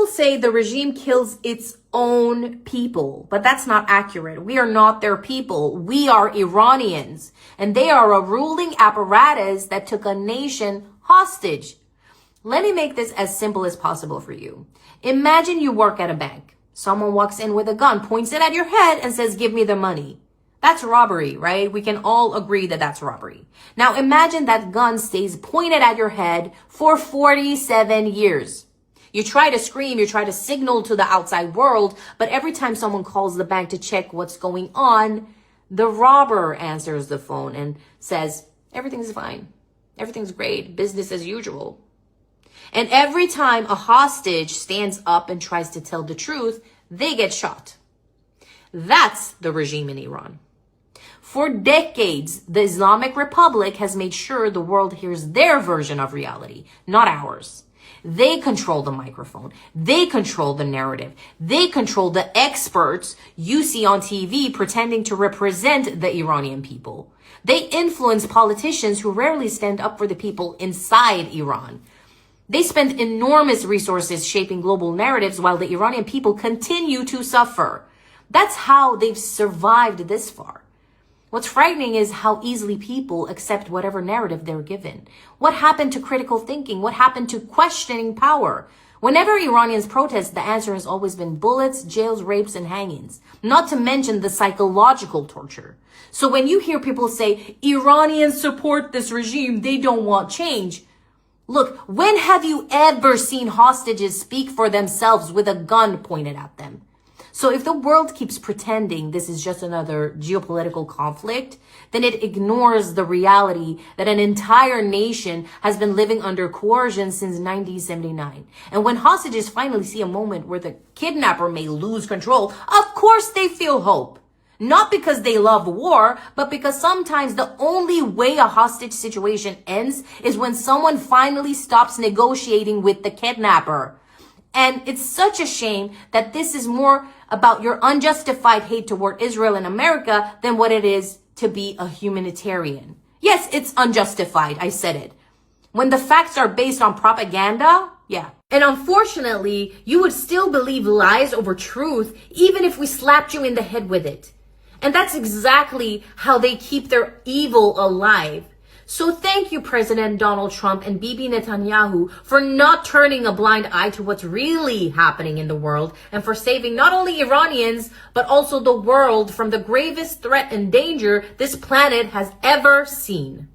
People say the regime kills its own people, but that's not accurate. We are not their people. We are Iranians, and they are a ruling apparatus that took a nation hostage. Let me make this as simple as possible for you. Imagine you work at a bank. Someone walks in with a gun, points it at your head, and says, "Give me the money." That's robbery, right? We can all agree that that's robbery. Now imagine that gun stays pointed at your head for 47 years. You try to scream, you try to signal to the outside world, but every time someone calls the bank to check what's going on, the robber answers the phone and says, "Everything's fine. Everything's great. Business as usual." And every time a hostage stands up and tries to tell the truth, they get shot. That's the regime in Iran. For decades, the Islamic Republic has made sure the world hears their version of reality, not ours. They control the microphone. They control the narrative. They control the experts you see on TV pretending to represent the Iranian people. They influence politicians who rarely stand up for the people inside Iran. They spend enormous resources shaping global narratives while the Iranian people continue to suffer. That's how they've survived this far. What's frightening is how easily people accept whatever narrative they're given. What happened to critical thinking? What happened to questioning power? Whenever Iranians protest, the answer has always been bullets, jails, rapes, and hangings. Not to mention the psychological torture. So when you hear people say, Iranians support this regime, they don't want change. Look, when have you ever seen hostages speak for themselves with a gun pointed at them? So if the world keeps pretending this is just another geopolitical conflict, then it ignores the reality that an entire nation has been living under coercion since 1979. And when hostages finally see a moment where the kidnapper may lose control, of course they feel hope. Not because they love war, but because sometimes the only way a hostage situation ends is when someone finally stops negotiating with the kidnapper. And it's such a shame that this is more about your unjustified hate toward Israel and America than what it is to be a humanitarian. Yes, it's unjustified. I said it. When the facts are based on propaganda, yeah. And unfortunately, you would still believe lies over truth, even if we slapped you in the head with it. And that's exactly how they keep their evil alive. So thank you, President Donald Trump and Bibi Netanyahu, for not turning a blind eye to what's really happening in the world and for saving not only Iranians, but also the world from the gravest threat and danger this planet has ever seen.